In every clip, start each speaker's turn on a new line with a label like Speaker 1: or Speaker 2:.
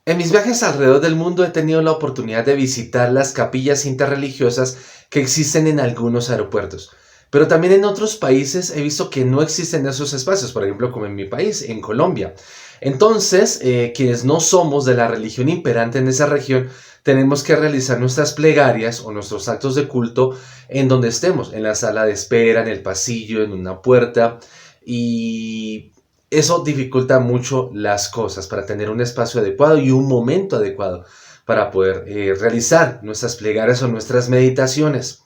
Speaker 1: En mis viajes alrededor del mundo he tenido la oportunidad de visitar las capillas interreligiosas que existen en algunos aeropuertos. Pero también en otros países he visto que no existen esos espacios, por ejemplo, como en mi país, en Colombia. Entonces, quienes no somos de la religión imperante en esa región, tenemos que realizar nuestras plegarias o nuestros actos de culto en donde estemos, en la sala de espera, en el pasillo, en una puerta. Y eso dificulta mucho las cosas para tener un espacio adecuado y un momento adecuado para poder realizar nuestras plegarias o nuestras meditaciones.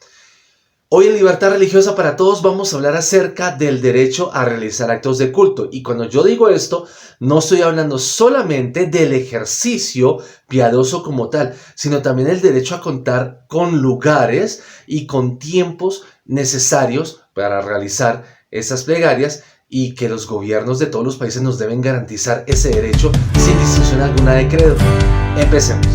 Speaker 1: Hoy en Libertad Religiosa para Todos vamos a hablar acerca del derecho a realizar actos de culto. Y cuando yo digo esto, no estoy hablando solamente del ejercicio piadoso como tal, sino también el derecho a contar con lugares y con tiempos necesarios para realizar esas plegarias, y que los gobiernos de todos los países nos deben garantizar ese derecho sin distinción alguna de credo. Empecemos.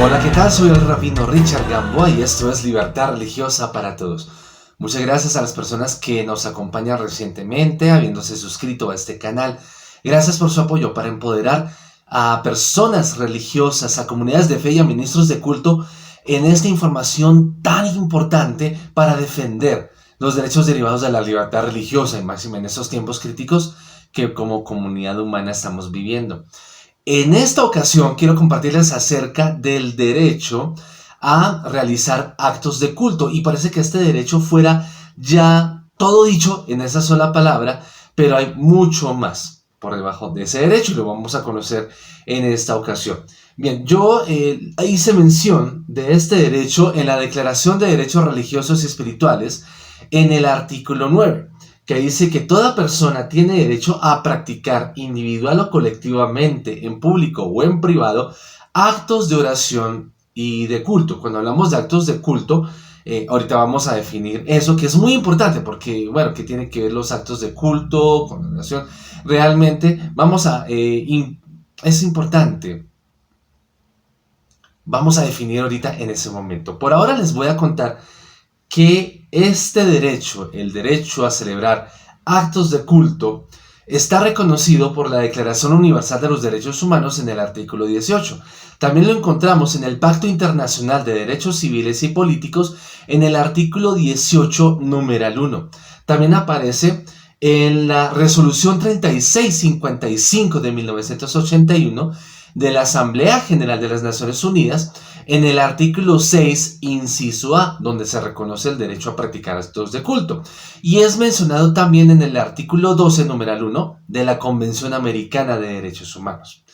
Speaker 1: Hola, ¿qué tal? Soy el rabino Richard Gamboa y esto es Libertad Religiosa para Todos. Muchas gracias a las personas que nos acompañan recientemente, habiéndose suscrito a este canal. Gracias por su apoyo para empoderar a personas religiosas, a comunidades de fe y a ministros de culto en esta información tan importante para defender los derechos derivados de la libertad religiosa, y máxime en estos tiempos críticos que como comunidad humana estamos viviendo. En esta ocasión quiero compartirles acerca del derecho a realizar actos de culto, y parece que este derecho fuera ya todo dicho en esa sola palabra, pero hay mucho más por debajo de ese derecho y lo vamos a conocer en esta ocasión. Bien, yo hice mención de este derecho en la Declaración de Derechos Religiosos y Espirituales en el artículo 9, que dice que toda persona tiene derecho a practicar individual o colectivamente, en público o en privado, actos de oración y de culto. Cuando hablamos de actos de culto, ahorita vamos a definir eso, que es muy importante, porque, bueno, ¿qué tiene que ver los actos de culto con la oración? Realmente, es importante. Vamos a definir ahorita en ese momento. Por ahora les voy a contar que este derecho, el derecho a celebrar actos de culto, está reconocido por la Declaración Universal de los Derechos Humanos en el artículo 18. También lo encontramos en el Pacto Internacional de Derechos Civiles y Políticos en el artículo 18, numeral 1. También aparece en la Resolución 3655 de 1981 de la Asamblea General de las Naciones Unidas, en el artículo 6, inciso A, donde se reconoce el derecho a practicar actos de culto. Y es mencionado también en el artículo 12, numeral 1, de la Convención Americana de Derechos Humanos.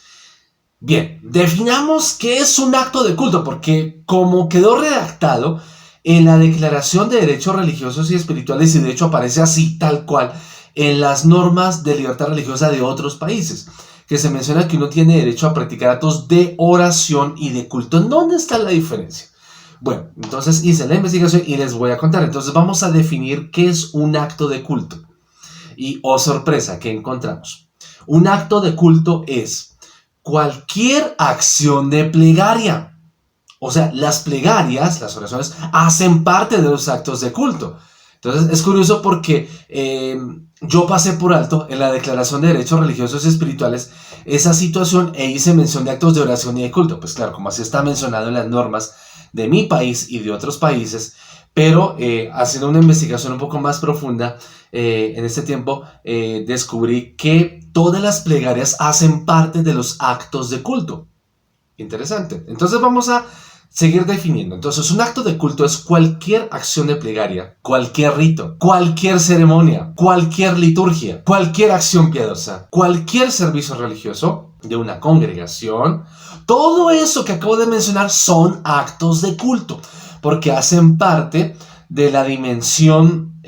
Speaker 1: Bien, definamos qué es un acto de culto, porque como quedó redactado en la Declaración de Derechos Religiosos y Espirituales, y de hecho aparece así tal cual en las normas de libertad religiosa de otros países, que se menciona que uno tiene derecho a practicar actos de oración y de culto. ¿En dónde está la diferencia? Bueno, entonces hice la investigación y les voy a contar. Entonces vamos a definir qué es un acto de culto. Y, oh sorpresa, ¿qué encontramos? Un acto de culto es cualquier acción de plegaria. O sea, las plegarias, las oraciones, hacen parte de los actos de culto. Entonces es curioso porque yo pasé por alto en la Declaración de Derechos Religiosos y Espirituales esa situación e hice mención de actos de oración y de culto. Pues claro, como así está mencionado en las normas de mi país y de otros países, pero haciendo una investigación un poco más profunda en este tiempo, descubrí que todas las plegarias hacen parte de los actos de culto. Interesante. Entonces vamos a seguir definiendo. Entonces, un acto de culto es cualquier acción de plegaria, cualquier rito, cualquier ceremonia, cualquier liturgia, cualquier acción piadosa, cualquier servicio religioso de una congregación. Todo eso que acabo de mencionar son actos de culto, porque hacen parte de la dimensión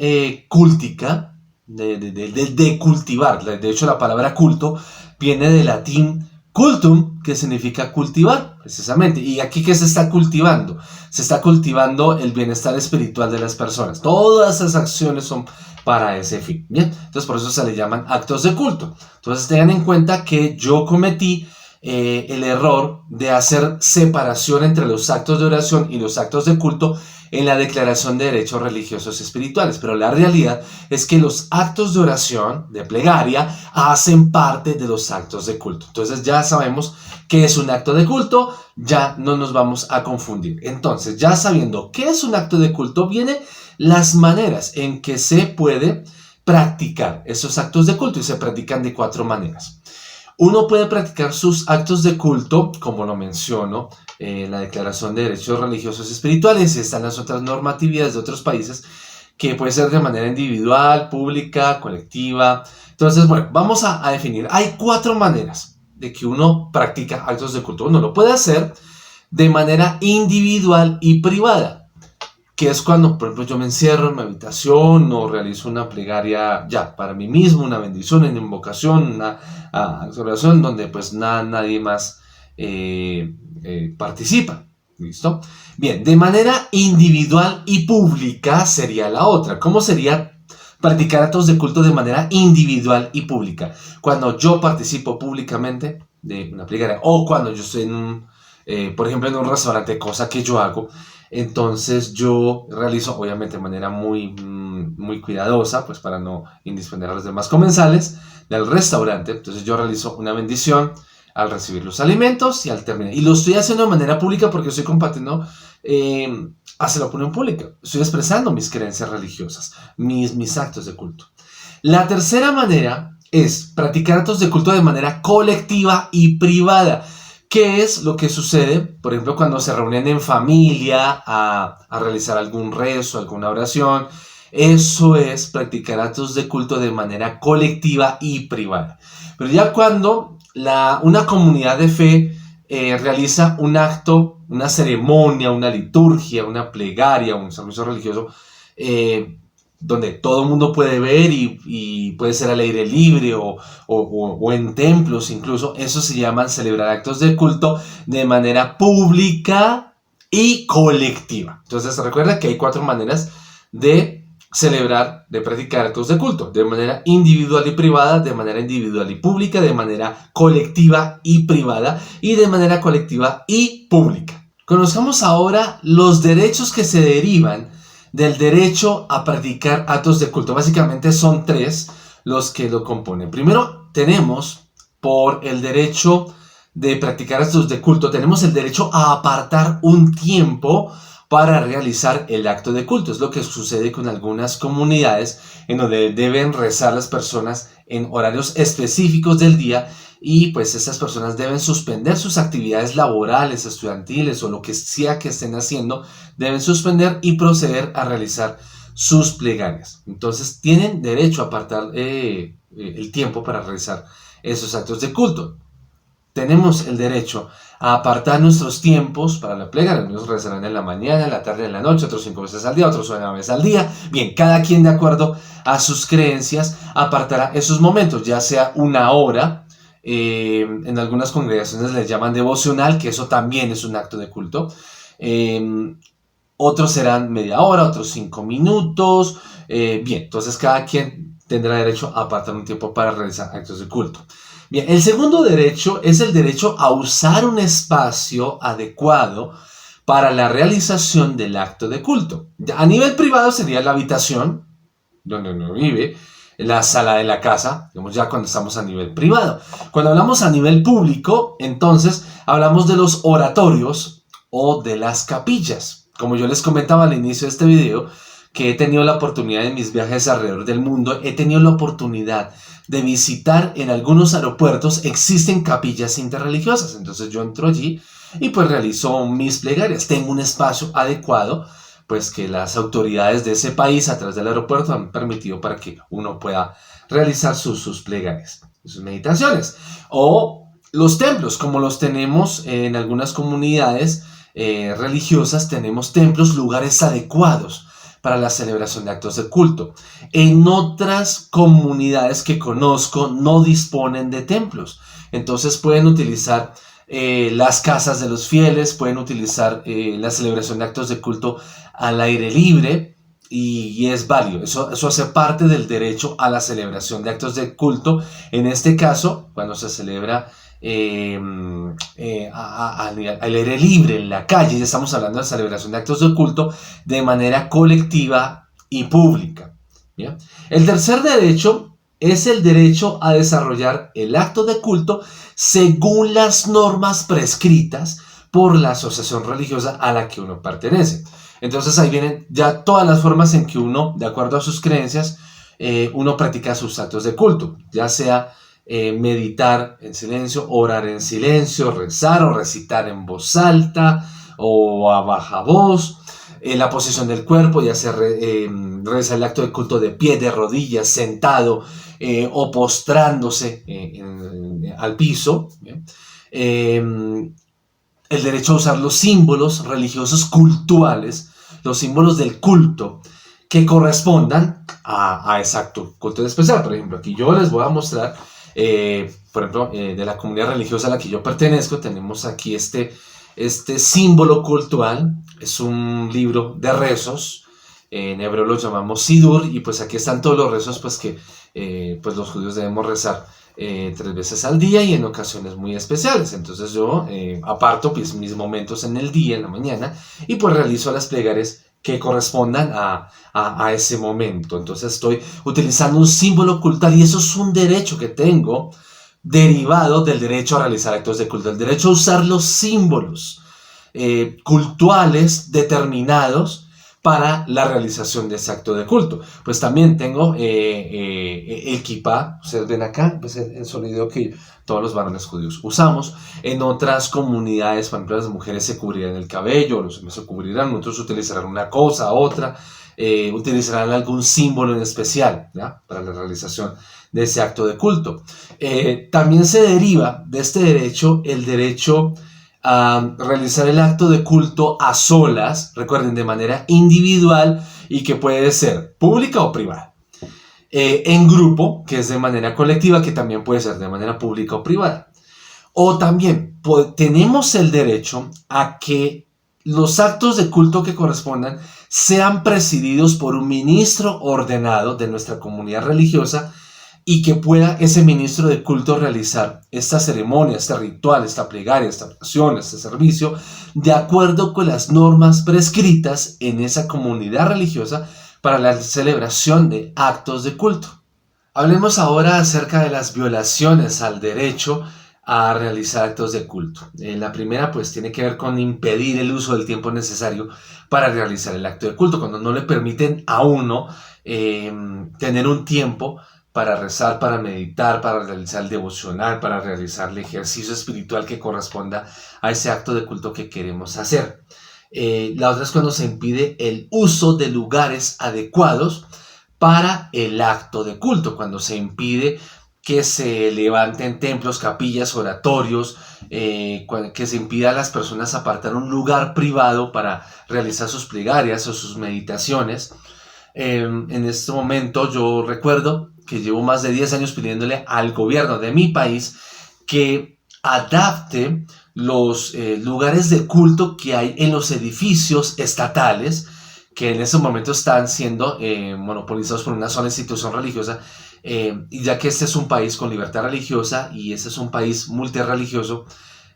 Speaker 1: cultica, de cultivar. De hecho, la palabra culto viene del latín cultum, que significa cultivar, precisamente. ¿Y aquí qué se está cultivando? Se está cultivando el bienestar espiritual de las personas. Todas esas acciones son para ese fin. Bien, entonces por eso se le llaman actos de culto. Entonces tengan en cuenta que yo cometí el error de hacer separación entre los actos de oración y los actos de culto en la Declaración de Derechos Religiosos y Espirituales. Pero la realidad es que los actos de oración, de plegaria, hacen parte de los actos de culto. Entonces ya sabemos qué es un acto de culto, ya no nos vamos a confundir. Entonces, ya sabiendo qué es un acto de culto, vienen las maneras en que se puede practicar esos actos de culto, y se practican de 4 maneras. Uno puede practicar sus actos de culto, como lo menciono, en la Declaración de Derechos Religiosos y Espirituales, y están las otras normatividades de otros países, que puede ser de manera individual, pública, colectiva. Entonces, bueno, vamos a definir. Hay 4 maneras de que uno practica actos de culto. Uno lo puede hacer de manera individual y privada, que es cuando, por ejemplo, yo me encierro en mi habitación o realizo una plegaria ya para mí mismo, una bendición, una invocación, una oración donde pues nadie más participa. ¿Listo? Bien, de manera individual y pública sería la otra. ¿Cómo sería practicar actos de culto de manera individual y pública? Cuando yo participo públicamente de una plegaria, o cuando yo estoy por ejemplo, en un restaurante, cosa que yo hago. Entonces yo realizo, obviamente de manera muy cuidadosa, pues para no indisponer a los demás comensales del restaurante. Entonces yo realizo una bendición al recibir los alimentos y al terminar. Y lo estoy haciendo de manera pública porque estoy compartiendo hacia la opinión pública. Estoy expresando mis creencias religiosas, mis actos de culto. La tercera manera es practicar actos de culto de manera colectiva y privada. ¿Qué es lo que sucede, por ejemplo, cuando se reúnen en familia a realizar algún rezo, alguna oración? Eso es practicar actos de culto de manera colectiva y privada. Pero ya cuando una comunidad de fe realiza un acto, una ceremonia, una liturgia, una plegaria, un servicio religioso, donde todo el mundo puede ver y puede ser al aire libre o en templos incluso, eso se llaman celebrar actos de culto de manera pública y colectiva. Entonces recuerda que hay 4 maneras de celebrar, de practicar actos de culto: de manera individual y privada, de manera individual y pública, de manera colectiva y privada, y de manera colectiva y pública. Conozcamos ahora los derechos que se derivan del derecho a practicar actos de culto. Básicamente son 3 los que lo componen. Primero tenemos, por el derecho de practicar actos de culto, tenemos el derecho a apartar un tiempo para realizar el acto de culto. Es lo que sucede con algunas comunidades en donde deben rezar las personas en horarios específicos del día, y pues esas personas deben suspender sus actividades laborales, estudiantiles o lo que sea que estén haciendo, deben suspender y proceder a realizar sus plegarias. Entonces tienen derecho a apartar el tiempo para realizar esos actos de culto. Tenemos el derecho a apartar nuestros tiempos para la plegaria. Algunos rezarán en la mañana, en la tarde, en la noche, otros 5 veces al día, otros una vez al día. Bien, cada quien de acuerdo a sus creencias apartará esos momentos, ya sea una hora. En algunas congregaciones les llaman devocional, que eso también es un acto de culto. Otros serán media hora, otros 5 minutos. Bien, entonces cada quien tendrá derecho a apartar un tiempo para realizar actos de culto. Bien, el segundo derecho es el derecho a usar un espacio adecuado para la realización del acto de culto. A nivel privado sería la habitación donde uno vive, la sala de la casa, digamos, ya cuando estamos a nivel privado. Cuando hablamos a nivel público, entonces hablamos de los oratorios o de las capillas. Como yo les comentaba al inicio de este video, que he tenido la oportunidad en mis viajes alrededor del mundo, he tenido la oportunidad de visitar en algunos aeropuertos, existen capillas interreligiosas. Entonces yo entro allí y pues realizo mis plegarias. Tengo un espacio adecuado, pues que las autoridades de ese país a través del aeropuerto han permitido para que uno pueda realizar sus plegarias, sus meditaciones. O los templos, como los tenemos en algunas comunidades religiosas, tenemos templos, lugares adecuados para la celebración de actos de culto. En otras comunidades que conozco no disponen de templos, entonces pueden utilizar las casas de los fieles, pueden utilizar la celebración de actos de culto al aire libre, y es válido. Eso hace parte del derecho a la celebración de actos de culto. En este caso, cuando se celebra al aire libre, en la calle. Ya estamos hablando de la celebración de actos de culto de manera colectiva y pública. ¿Ya? El tercer derecho es el derecho a desarrollar el acto de culto según las normas prescritas por la asociación religiosa a la que uno pertenece. Entonces ahí vienen ya todas las formas en que uno, de acuerdo a sus creencias, uno practica sus actos de culto, ya sea meditar en silencio, orar en silencio, rezar o recitar en voz alta o a baja voz, la posición del cuerpo, ya sea realizar el acto de culto de pie, de rodillas, sentado o postrándose al piso. El derecho a usar los símbolos religiosos cultuales, los símbolos del culto, que correspondan a ese acto culto especial. Por ejemplo, aquí yo les voy a mostrar, por ejemplo, de la comunidad religiosa a la que yo pertenezco, tenemos aquí este símbolo cultural. Es un libro de rezos, en hebreo lo llamamos Sidur, y pues aquí están todos los rezos pues que pues los judíos debemos rezar 3 veces al día y en ocasiones muy especiales. Entonces yo aparto pues, mis momentos en el día, en la mañana, y pues realizo las plegarias que correspondan a ese momento. Entonces estoy utilizando un símbolo cultural y eso es un derecho que tengo derivado del derecho a realizar actos de culto, el derecho a usar los símbolos cultuales determinados para la realización de ese acto de culto. Pues también tengo el kippah, ustedes ven acá, pues el sonido que todos los varones judíos usamos. En otras comunidades, por ejemplo, las mujeres se cubrirán el cabello, los hombres se cubrirán, otros utilizarán una cosa, otra, utilizarán algún símbolo en especial, ¿ya? Para la realización de ese acto de culto. También se deriva de este derecho el derecho a realizar el acto de culto a solas, recuerden, de manera individual y que puede ser pública o privada. En grupo, que es de manera colectiva, que también puede ser de manera pública o privada. O también tenemos el derecho a que los actos de culto que correspondan sean presididos por un ministro ordenado de nuestra comunidad religiosa y que pueda ese ministro de culto realizar esta ceremonia, este ritual, esta plegaria, esta oración, este servicio, de acuerdo con las normas prescritas en esa comunidad religiosa para la celebración de actos de culto. Hablemos ahora acerca de las violaciones al derecho a realizar actos de culto. La primera pues tiene que ver con impedir el uso del tiempo necesario para realizar el acto de culto, cuando no le permiten a uno tener un tiempo para rezar, para meditar, para realizar el devocional, para realizar el ejercicio espiritual que corresponda a ese acto de culto que queremos hacer. La otra es cuando se impide el uso de lugares adecuados para el acto de culto, cuando se impide que se levanten templos, capillas, oratorios, que se impida a las personas apartar un lugar privado para realizar sus plegarias o sus meditaciones. En este momento yo recuerdo que llevo más de 10 años pidiéndole al gobierno de mi país que adapte los lugares de culto que hay en los edificios estatales, que en ese momento están siendo monopolizados por una sola institución religiosa, y ya que este es un país con libertad religiosa y este es un país multirreligioso,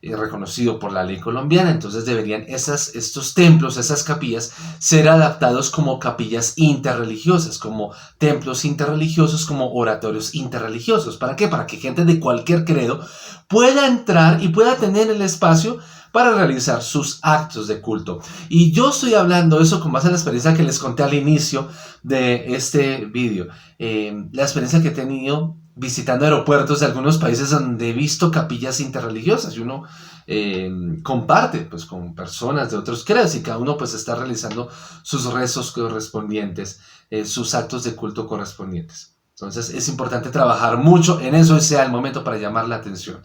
Speaker 1: reconocido por la ley colombiana, entonces deberían estos templos, esas capillas, ser adaptados como capillas interreligiosas, como templos interreligiosos, como oratorios interreligiosos. ¿Para qué? Para que gente de cualquier credo pueda entrar y pueda tener el espacio para realizar sus actos de culto. Y yo estoy hablando eso con base en la experiencia que les conté al inicio de este vídeo. La experiencia que he tenido visitando aeropuertos de algunos países donde he visto capillas interreligiosas y uno comparte pues con personas de otros credos y cada uno pues está realizando sus rezos correspondientes, sus actos de culto correspondientes. Entonces es importante trabajar mucho en eso y sea el momento para llamar la atención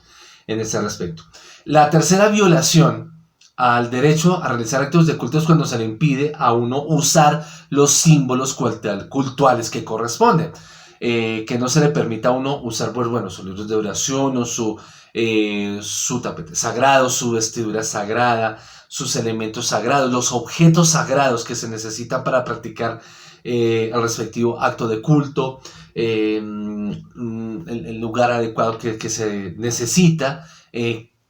Speaker 1: en ese respecto. La tercera violación al derecho a realizar actos de culto es cuando se le impide a uno usar los símbolos cultuales que corresponden. Que no se le permita a uno usar pues, bueno, sus libros de oración o su tapete sagrado, su vestidura sagrada, sus elementos sagrados, los objetos sagrados que se necesitan para practicar el respectivo acto de culto, el lugar adecuado que se necesita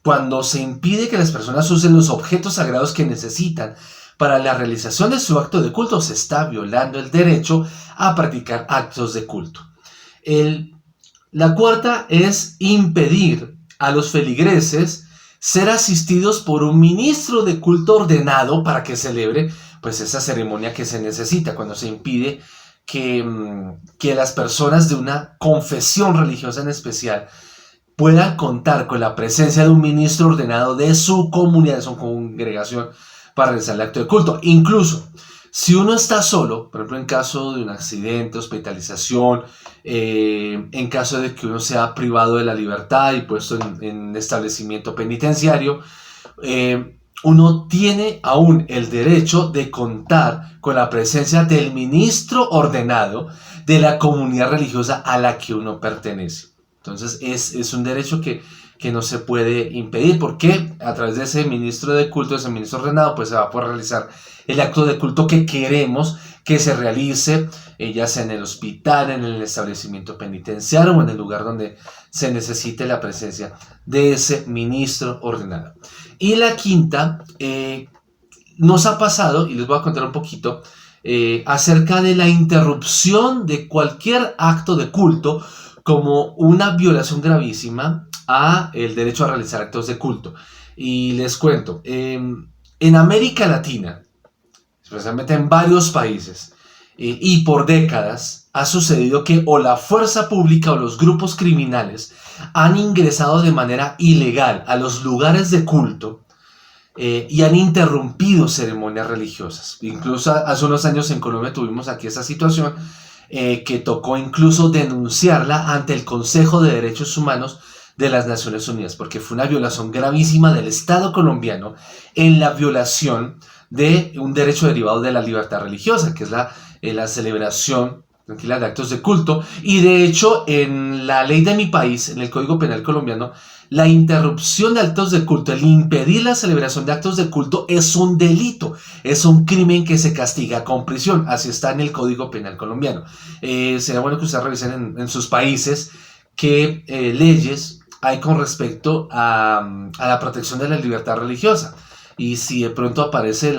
Speaker 1: Cuando se impide que las personas usen los objetos sagrados que necesitan para la realización de su acto de culto, se está violando el derecho a practicar actos de culto. La cuarta es impedir a los feligreses ser asistidos por un ministro de culto ordenado para que celebre pues esa ceremonia que se necesita, cuando se impide que las personas de una confesión religiosa en especial puedan contar con la presencia de un ministro ordenado de su comunidad, de su congregación, para realizar el acto de culto. Incluso, si uno está solo, por ejemplo, en caso de un accidente, hospitalización, en caso de que uno sea privado de la libertad y puesto en establecimiento penitenciario, uno tiene aún el derecho de contar con la presencia del ministro ordenado de la comunidad religiosa a la que uno pertenece. Entonces es un derecho que no se puede impedir, porque a través de ese ministro de culto, ese ministro ordenado, pues se va a poder realizar el acto de culto que queremos que se realice, ya sea en el hospital, en el establecimiento penitenciario o en el lugar donde se necesite la presencia de ese ministro ordenado. Y la quinta, nos ha pasado, y les voy a contar un poquito, acerca de la interrupción de cualquier acto de culto como una violación gravísima a el derecho a realizar actos de culto. Y les cuento, en América Latina, especialmente en varios países, y por décadas, ha sucedido que o la fuerza pública o los grupos criminales han ingresado de manera ilegal a los lugares de culto y han interrumpido ceremonias religiosas. Incluso hace unos años en Colombia tuvimos aquí esa situación, que tocó incluso denunciarla ante el Consejo de Derechos Humanos de las Naciones Unidas, porque fue una violación gravísima del Estado colombiano en la violación de un derecho derivado de la libertad religiosa, que es la celebración tranquila de actos de culto. Y de hecho, en la ley de mi país, en el Código Penal colombiano, la interrupción de actos de culto, el impedir la celebración de actos de culto, es un delito, es un crimen que se castiga con prisión. Así está en el Código Penal colombiano. Sería bueno que ustedes revisen en sus países qué leyes hay con respecto a la protección de la libertad religiosa. Y si de pronto aparece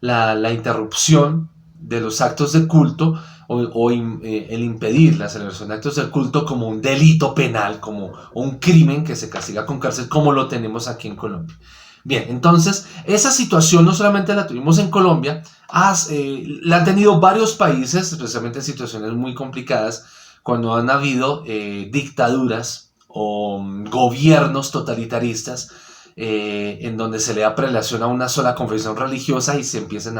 Speaker 1: la interrupción de los actos de culto, el impedir la celebración de actos de culto como un delito penal, como un crimen que se castiga con cárcel, como lo tenemos aquí en Colombia. Bien, entonces esa situación no solamente la tuvimos en Colombia, la han tenido varios países, especialmente en situaciones muy complicadas, cuando han habido dictaduras o gobiernos totalitaristas, en donde se le da prelación a una sola confesión religiosa y se empiezan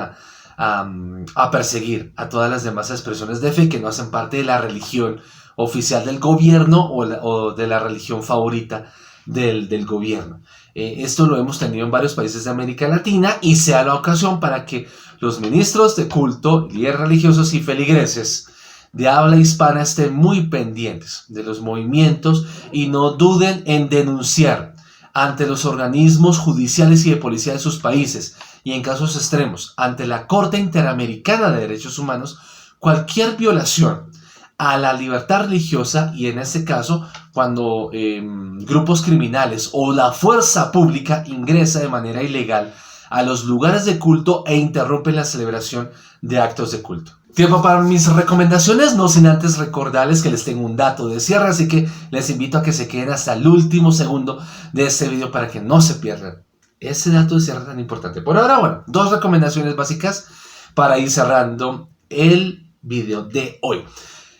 Speaker 1: a perseguir a todas las demás expresiones de fe que no hacen parte de la religión oficial del gobierno o de la religión favorita del gobierno. Esto lo hemos tenido en varios países de América Latina y se da la ocasión para que los ministros de culto, líderes religiosos y feligreses de habla hispana estén muy pendientes de los movimientos y no duden en denunciar ante los organismos judiciales y de policía de sus países, y en casos extremos, ante la Corte Interamericana de Derechos Humanos, cualquier violación a la libertad religiosa, y en este caso, cuando grupos criminales o la fuerza pública ingresa de manera ilegal a los lugares de culto e interrumpen la celebración de actos de culto. Tiempo para mis recomendaciones, no sin antes recordarles que les tengo un dato de cierre, así que les invito a que se queden hasta el último segundo de este video para que no se pierdan ese dato de cierre tan importante. Por ahora, bueno, 2 recomendaciones básicas para ir cerrando el video de hoy.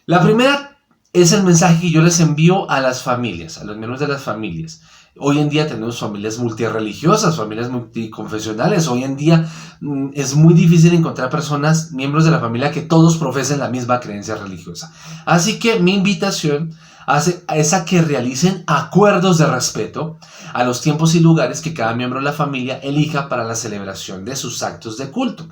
Speaker 1: La primera es el mensaje que yo les envío a las familias, a los miembros de las familias. Hoy en día tenemos familias multirreligiosas, familias multiconfesionales. Hoy en día es muy difícil encontrar personas, miembros de la familia, que todos profesen la misma creencia religiosa. Así que mi invitación es a que realicen acuerdos de respeto a los tiempos y lugares que cada miembro de la familia elija para la celebración de sus actos de culto.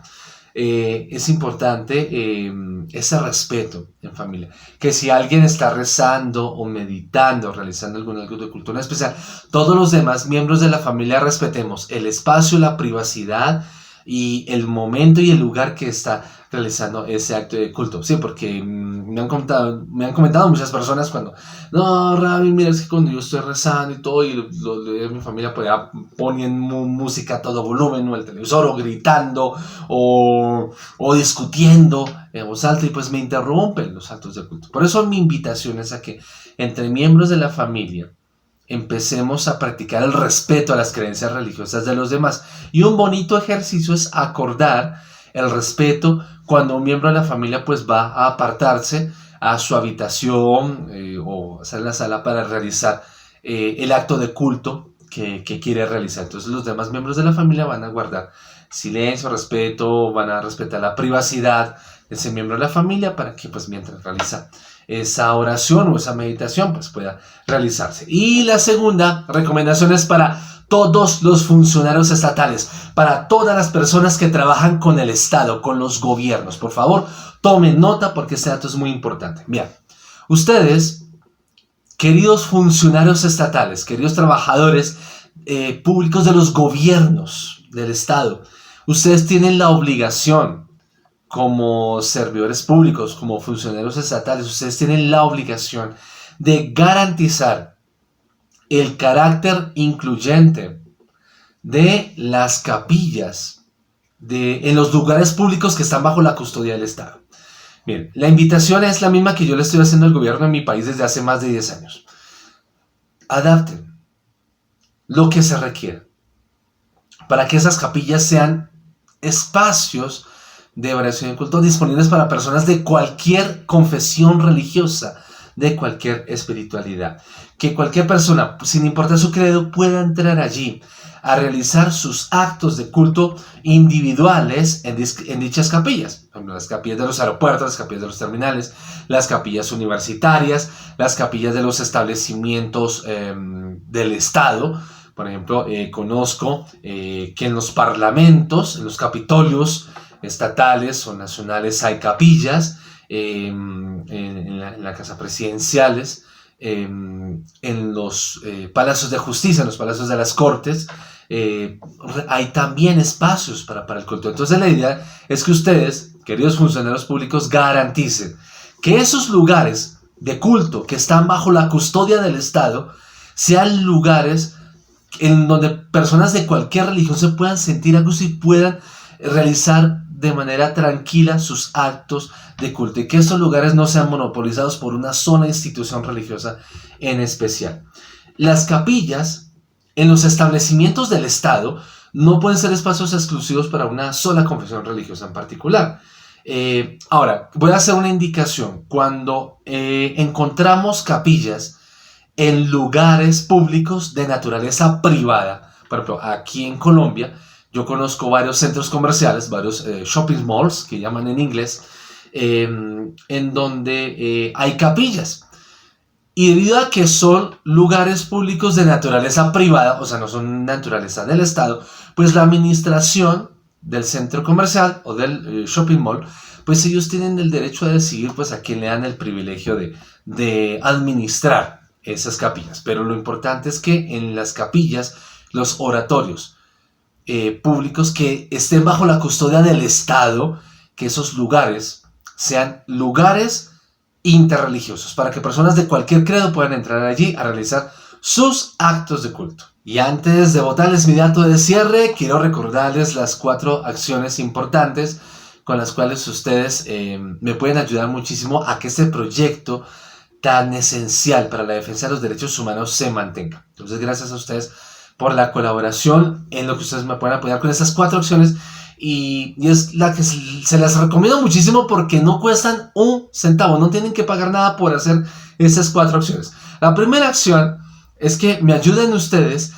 Speaker 1: Es importante ese respeto en familia, que si alguien está rezando o meditando, realizando algún acto de culto en especial, todos los demás miembros de la familia respetemos el espacio, la privacidad y el momento y el lugar que está realizando ese acto de culto. Sí, porque me han comentado muchas personas cuando, no, Ravi, mira, es que cuando yo estoy rezando y todo, y mi familia pues ya ponen música a todo volumen, o el televisor, o gritando, o discutiendo en voz alta, y pues me interrumpen los actos de culto. Por eso mi invitación es a que entre miembros de la familia empecemos a practicar el respeto a las creencias religiosas de los demás. Y un bonito ejercicio es acordar el respeto cuando un miembro de la familia pues va a apartarse a su habitación o a la sala para realizar el acto de culto que quiere realizar. Entonces los demás miembros de la familia van a guardar silencio, respeto, van a respetar la privacidad de ese miembro de la familia para que pues mientras realiza esa oración o esa meditación pues pueda realizarse. Y la segunda recomendación es para todos los funcionarios estatales, para todas las personas que trabajan con el Estado, con los gobiernos. Por favor, tomen nota porque este dato es muy importante. Bien, ustedes, queridos funcionarios estatales, queridos trabajadores públicos de los gobiernos del Estado, ustedes tienen la obligación, como servidores públicos, como funcionarios estatales, ustedes tienen la obligación de garantizar el carácter incluyente de las capillas en los lugares públicos que están bajo la custodia del Estado. Bien, la invitación es la misma que yo le estoy haciendo al gobierno de mi país desde hace más de 10 años. Adapten lo que se requiera para que esas capillas sean espacios de oración y culto disponibles para personas de cualquier confesión religiosa, de cualquier espiritualidad. Que cualquier persona, sin importar su credo, pueda entrar allí a realizar sus actos de culto individuales en dichas capillas. Por ejemplo, las capillas de los aeropuertos, las capillas de los terminales, las capillas universitarias, las capillas de los establecimientos del Estado. Por ejemplo, conozco que en los parlamentos, en los capitolios estatales o nacionales hay capillas, en la casa presidenciales, en los palacios de justicia, en los palacios de las cortes, hay también espacios para el culto. Entonces la idea es que ustedes, queridos funcionarios públicos, garanticen que esos lugares de culto que están bajo la custodia del Estado sean lugares en donde personas de cualquier religión se puedan sentir a gusto y puedan realizar de manera tranquila sus actos de culto, y que estos lugares no sean monopolizados por una sola institución religiosa en especial. Las capillas en los establecimientos del Estado no pueden ser espacios exclusivos para una sola confesión religiosa en particular. Ahora, voy a hacer una indicación. Cuando encontramos capillas en lugares públicos de naturaleza privada, por ejemplo, aquí en Colombia, yo conozco varios centros comerciales, varios shopping malls, que llaman en inglés, en donde hay capillas. Y debido a que son lugares públicos de naturaleza privada, o sea, no son naturaleza del Estado, pues la administración del centro comercial o del shopping mall, pues ellos tienen el derecho de decidir pues a quién le dan el privilegio de administrar esas capillas. Pero lo importante es que en las capillas, los oratorios públicos que estén bajo la custodia del Estado, que esos lugares sean lugares interreligiosos, para que personas de cualquier credo puedan entrar allí a realizar sus actos de culto. Y antes de botarles mi dato de cierre, quiero recordarles las 4 acciones importantes con las cuales ustedes me pueden ayudar muchísimo a que este proyecto tan esencial para la defensa de los derechos humanos se mantenga. Entonces, gracias a ustedes por la colaboración en lo que ustedes me pueden apoyar con estas 4 acciones. Y es la que se las recomiendo muchísimo porque no cuestan un centavo, no tienen que pagar nada por hacer esas 4 acciones. La primera acción es que me ayuden ustedes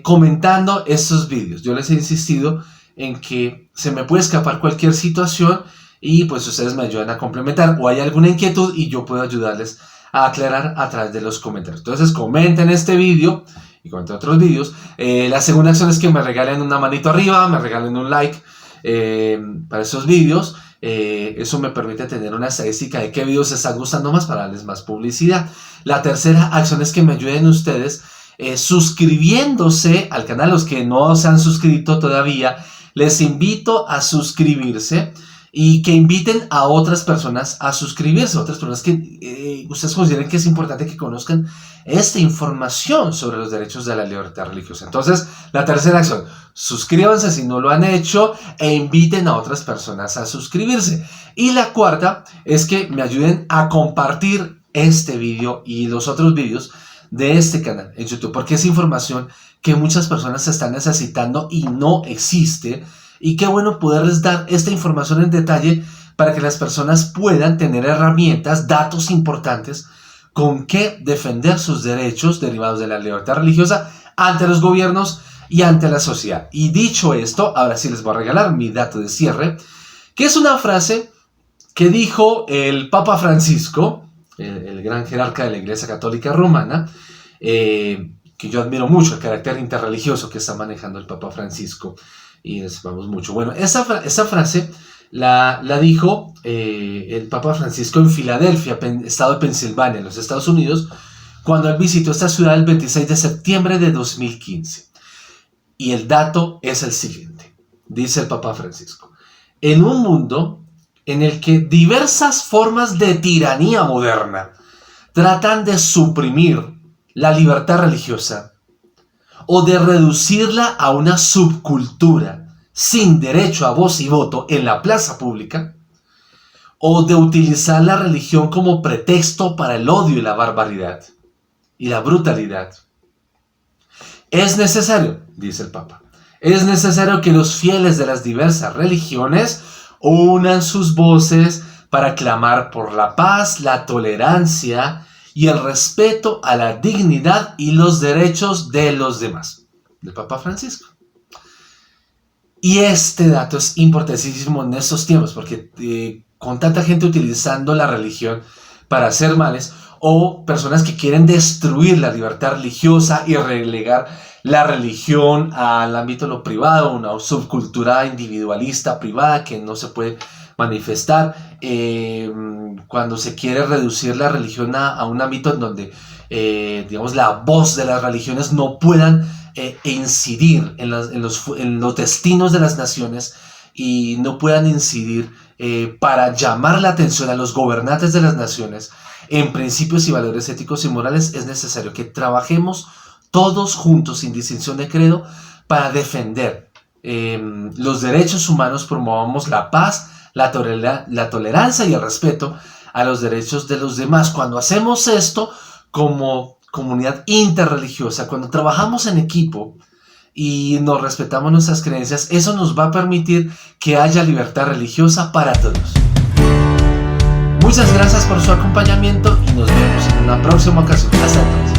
Speaker 1: comentando estos vídeos. Yo les he insistido en que se me puede escapar cualquier situación y pues ustedes me ayudan a complementar, o hay alguna inquietud y yo puedo ayudarles a aclarar a través de los comentarios. Entonces comenten este vídeo y comenten otros vídeos. La segunda acción es que me regalen una manito arriba, me regalen un like para esos vídeos. Eso me permite tener una estadística de qué vídeos están gustando más para darles más publicidad. La tercera acción es que me ayuden ustedes suscribiéndose al canal. Los que no se han suscrito todavía, les invito a suscribirse y que inviten a otras personas a suscribirse, otras personas que ustedes consideren que es importante que conozcan esta información sobre los derechos de la libertad religiosa. Entonces, la tercera acción, suscríbanse si no lo han hecho e inviten a otras personas a suscribirse. Y la cuarta es que me ayuden a compartir este vídeo y los otros vídeos de este canal en YouTube, porque es información que muchas personas están necesitando y no existe. Y qué bueno poderles dar esta información en detalle para que las personas puedan tener herramientas, datos importantes con que defender sus derechos derivados de la libertad religiosa ante los gobiernos y ante la sociedad. Y dicho esto, ahora sí les voy a regalar mi dato de cierre, que es una frase que dijo el Papa Francisco, el gran jerarca de la Iglesia Católica Romana, que yo admiro mucho el carácter interreligioso que está manejando el Papa Francisco y recibamos mucho. Bueno, esa frase la dijo el Papa Francisco en Filadelfia, estado de Pensilvania, en los Estados Unidos, cuando él visitó esta ciudad el 26 de septiembre de 2015. Y el dato es el siguiente, dice el Papa Francisco: en un mundo en el que diversas formas de tiranía moderna tratan de suprimir la libertad religiosa o de reducirla a una subcultura sin derecho a voz y voto en la plaza pública, o de utilizar la religión como pretexto para el odio y la barbaridad y la brutalidad. Es necesario, dice el Papa, es necesario que los fieles de las diversas religiones unan sus voces para clamar por la paz, la tolerancia y el respeto a la dignidad y los derechos de los demás. Del Papa Francisco. Y este dato es importantísimo en estos tiempos, porque con tanta gente utilizando la religión para hacer males, o personas que quieren destruir la libertad religiosa y relegar la religión al ámbito de lo privado, una subcultura individualista privada que no se puede manifestar, cuando se quiere reducir la religión a un ámbito en donde digamos, la voz de las religiones no puedan incidir en los destinos de las naciones y no puedan incidir para llamar la atención a los gobernantes de las naciones en principios y valores éticos y morales. Es necesario que trabajemos todos juntos sin distinción de credo para defender los derechos humanos, promovamos la paz, la tolerancia y el respeto a los derechos de los demás. Cuando hacemos esto como comunidad interreligiosa, cuando trabajamos en equipo y nos respetamos nuestras creencias, eso nos va a permitir que haya libertad religiosa para todos. Muchas gracias por su acompañamiento y nos vemos en una próxima ocasión. Hasta entonces.